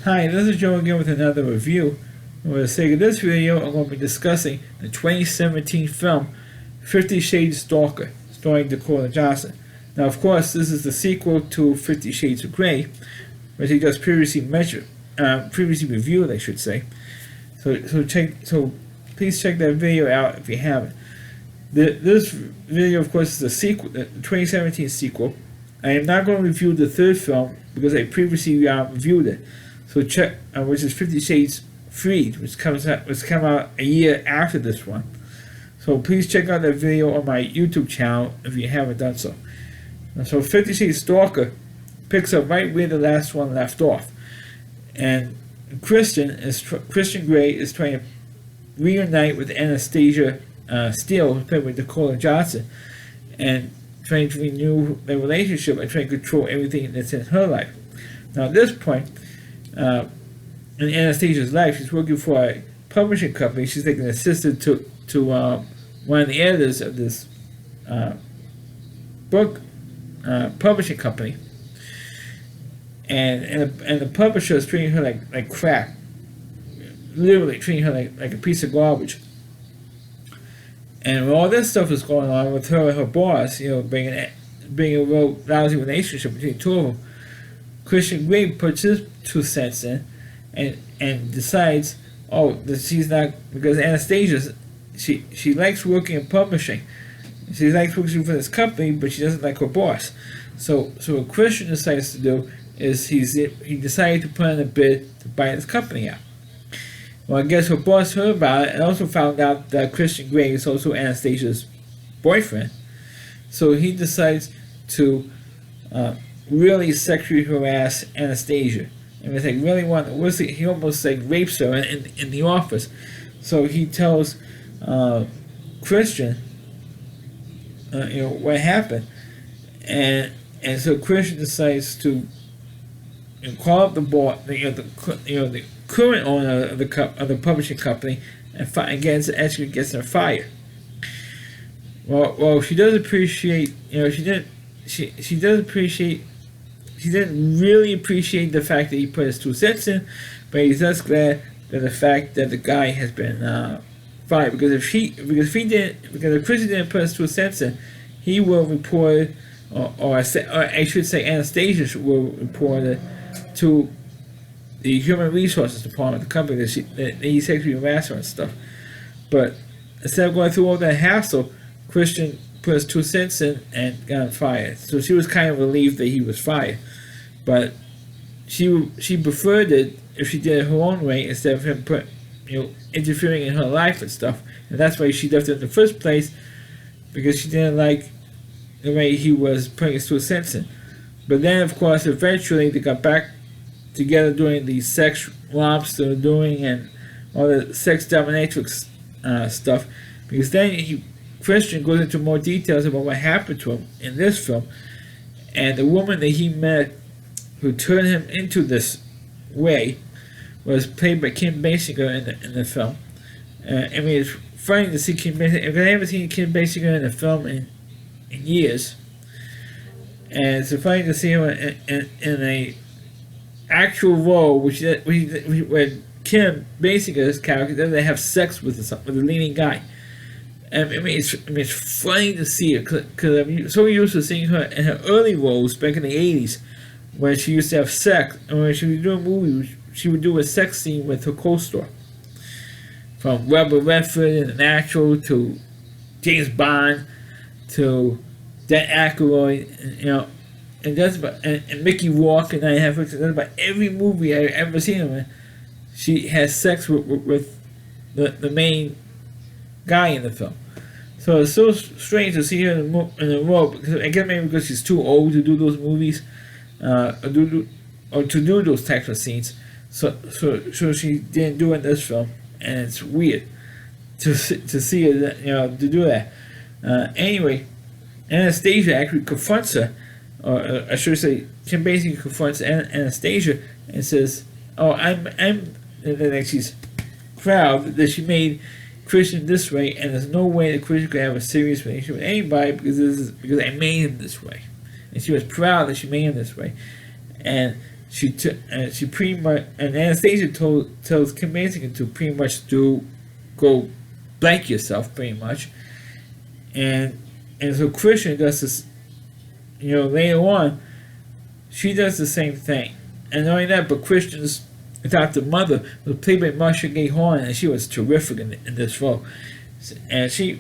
Hi, this is Joe again with another review. For the sake of this video, I'm going to be discussing the 2017 film 50 Shades Stalker, starring Dakota Johnson. Now, of course, this is the sequel to 50 Shades of Grey, which I just previously reviewed, I should say. So please check that video out if you haven't. This video, of course, is the sequel, the 2017 sequel. I am not going to review the third film because I previously reviewed it. So check, which is 50 Shades Freed, which came out a year after this one. So please check out that video on my YouTube channel if you haven't done so. So 50 Shades Stalker picks up right where the last one left off, and Christian Grey is trying to reunite with Anastasia Steele, who's played with Dakota Johnson, and trying to renew their relationship and trying to control everything that's in her life. Now at this point, in Anastasia's life, she's working for a publishing company. She's like an assistant to one of the editors of this book publishing company, and the publisher is treating her like crap, literally treating her like a piece of garbage. And all this stuff is going on with her and her boss, being a real lousy relationship between the two of them. Christian Grey puts his 2 cents in, and decides, that she's not, because Anastasia, she likes working in publishing. She likes working for this company, but she doesn't like her boss. So what Christian decides to do is he decided to put in a bid to buy this company out. Well, I guess her boss heard about it and also found out that Christian Grey is also Anastasia's boyfriend. So he decides to really sexually harass Anastasia. And it's like really he almost like rapes her in the office. So he tells Christian, what happened, and so Christian decides to call up the board, the current owner of the publishing company, and actually gets her fired. Well, she does appreciate, she didn't really appreciate the fact that he put his 2 cents in, but he's just glad that the fact that the guy has been fired, because if Christian didn't put his 2 cents in, he will report, or I should say Anastasia will report it to the Human Resources Department of the company that he sexually harassed her and stuff. But instead of going through all that hassle, Christian put his 2 cents in and got fired. So she was kind of relieved that he was fired. But she preferred it if she did it her own way instead of him interfering in her life and stuff. And that's why she left it in the first place, because she didn't like the way he was putting his 2 cents in. But then, of course, eventually they got back together doing the sex romps they were doing and all the sex dominatrix stuff, because then Christian goes into more details about what happened to him in this film, and the woman that he met who turned him into this way was played by Kim Basinger in the film. It's funny to see Kim Basinger, because I haven't seen Kim Basinger in a film in years, and it's funny to see him in a actual role, where Kim Basinger's character doesn't have sex with the leading guy. It's funny to see her, because I'm so used to seeing her in her early roles back in the 80s, when she used to have sex, and when she would do a movie, she would do a sex scene with her co-star. From Robert Redford in The Natural to James Bond to Dan Aykroyd, and that's about, and Mickey Rourke and I have that's about every movie I've ever seen her in. She has sex with the main guy in the film. So it's so strange to see her in a role, because I guess maybe because she's too old to do those movies, or to do those types of scenes. So she didn't do it in this film, and it's weird to see her, to do that. Anyway, Anastasia actually confronts her, or I should say, Kim basically confronts Anastasia and says, and then she's proud that she made Christian this way, and there's no way that Christian could have a serious relationship with anybody because I made him this way. And she was proud that she made him this way. And she pretty much, and Anastasia tells Kim Basinger to pretty much go blank yourself pretty much, and so Christian does this, later on, she does the same thing, and not only that, but Christian's adopted mother was played by Marsha Gay Harden, and she was terrific in this role, and she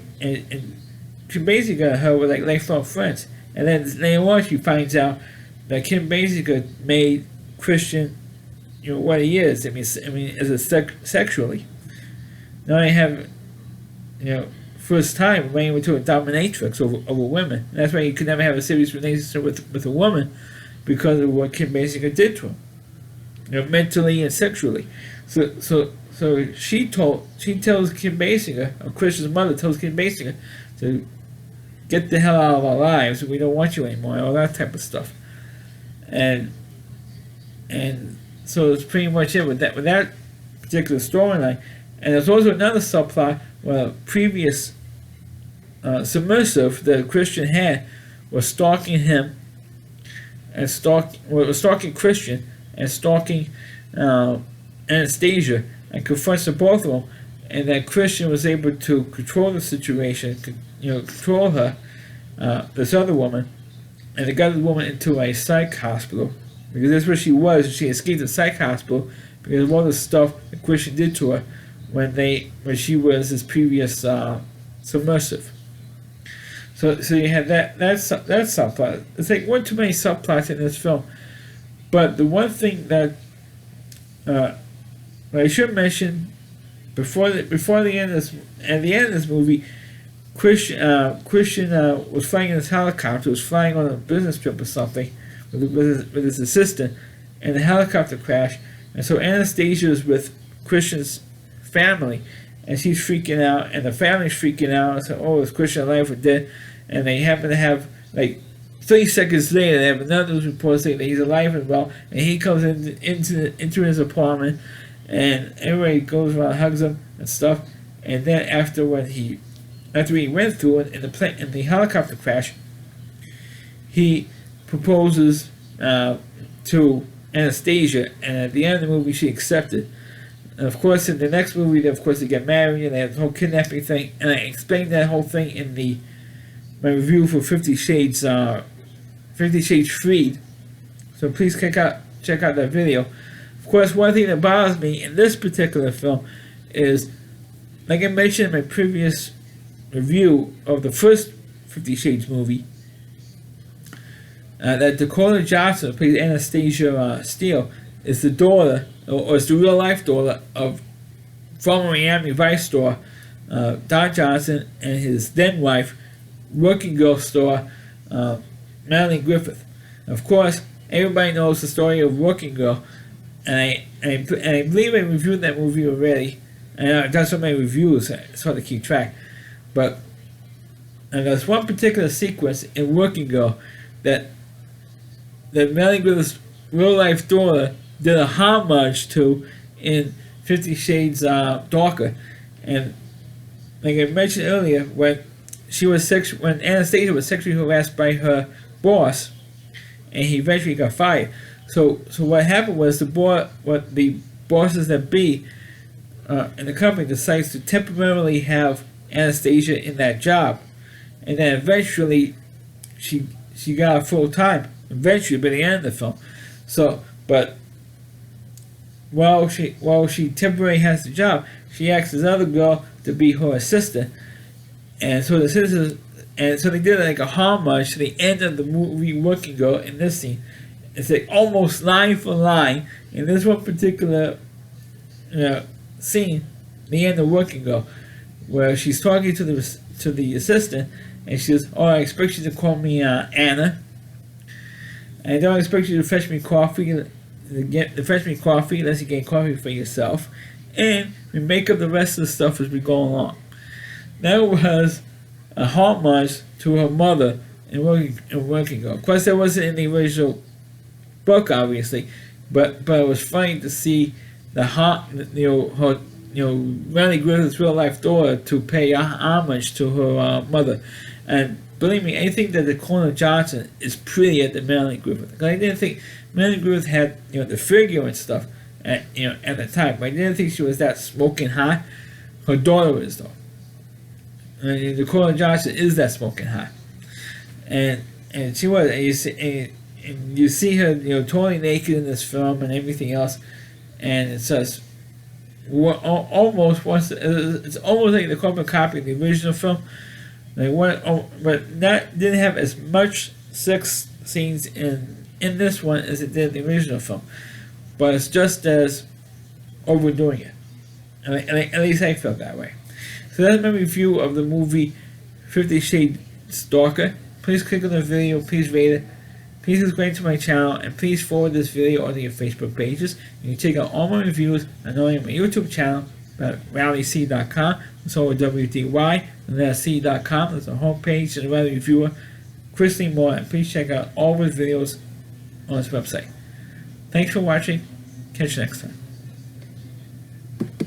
basically and her were like lifelong friends, and then later on she finds out that Kim Basinger made Christian, what he is. I mean, as a sexually. Now I have, first time running into a dominatrix over women. And that's why he could never have a serious relationship with a woman, because of what Kim Basinger did to him, mentally and sexually. So she tells Kim Basinger, or Christian's mother tells Kim Basinger, to get the hell out of our lives. We don't want you anymore. All that type of stuff. And so it's pretty much it with that particular storyline. And there's also another subplot where a previous submissive that Christian had was stalking him, and was stalking Christian and stalking Anastasia, and confronts the both of them. And that Christian was able to control the situation, control her, this other woman, and they got the woman into a psych hospital, because that's where she was. She escaped the psych hospital because of all the stuff that Christian did to her when she was his previous submersive. So you had that subplot. It's like one too many subplots in this film. But the one thing that I should mention before the end of this movie, Christian was flying in his helicopter. Was flying on a business trip or something with his assistant, and the helicopter crashed. And so Anastasia is with Christian's family, and she's freaking out, and the family's freaking out. And so, oh, is Christian alive or dead? And they happen to have, like, 30 seconds later, they have another news report saying that he's alive and well, and he comes into his apartment, and everybody goes around, hugs him and stuff. And then after he went through it in the helicopter crash, he proposes to Anastasia, and at the end of the movie, she accepted. And of course, in the next movie, they get married, and they have the whole kidnapping thing. And I explained that whole thing in my review for 50 Shades Freed. So please check out that video. Of course, one thing that bothers me in this particular film is, like I mentioned in my previous review of the first 50 Shades movie, that Dakota Johnson, who plays Anastasia Steele, is the daughter, or is the real life daughter of former Miami Vice star Don Johnson and his then wife, Working Girl star Melanie Griffith. Of course, everybody knows the story of Working Girl, and I believe I reviewed that movie already. And I've done so many reviews, it's hard to keep track. But there's one particular sequence in Working Girl that Melanie Griffith's real life daughter did a homage to in 50 Shades Darker. And like I mentioned earlier, when Anastasia was sexually harassed by her boss, and he eventually got fired. So what happened was the bosses that be in the company decides to temporarily have Anastasia in that job, and then eventually she got her full time. Eventually, by the end of the film. So, but while she temporarily has the job, she asks this other girl to be her assistant, and so they did like a homage to the end of the movie Working Girl in this scene. It's like almost line for line in this one particular scene, the end of Working Girl, where she's talking to the assistant, and she says, "Oh, I expect you to call me Anna. I don't expect you to fetch me coffee unless you get coffee for yourself. And we make up the rest of the stuff as we go along." That was a homage to her mother in Working Girl. Of course, that wasn't in the original book, obviously, but it was funny to see Melanie Griffith's real life daughter to pay homage to her mother, and believe me, I think that Dakota Johnson is prettier than Melanie Griffith. I didn't think Melanie Griffith had the figure and stuff at at the time, but I didn't think she was that smoking hot. Her daughter is though. And Dakota Johnson is that smoking hot, and she was. And you see her totally naked in this film and everything else, and it says almost once it's almost like the carbon copy of the original film. But didn't have as much sex scenes in this one as it did in the original film, but it's just as overdoing it, and at least I felt that way. So that's my review of the movie 50 Shades Darker. Please click on the video, please rate it, please subscribe to my channel, and please forward this video onto your Facebook pages. You can check out all my reviews on my YouTube channel at RowdyC.com. It's over WDY, and that's C.com. There's a homepage and a Rowdy Reviewer, Chris Lee Moore, and please check out all his videos on this website. Thanks for watching. Catch you next time.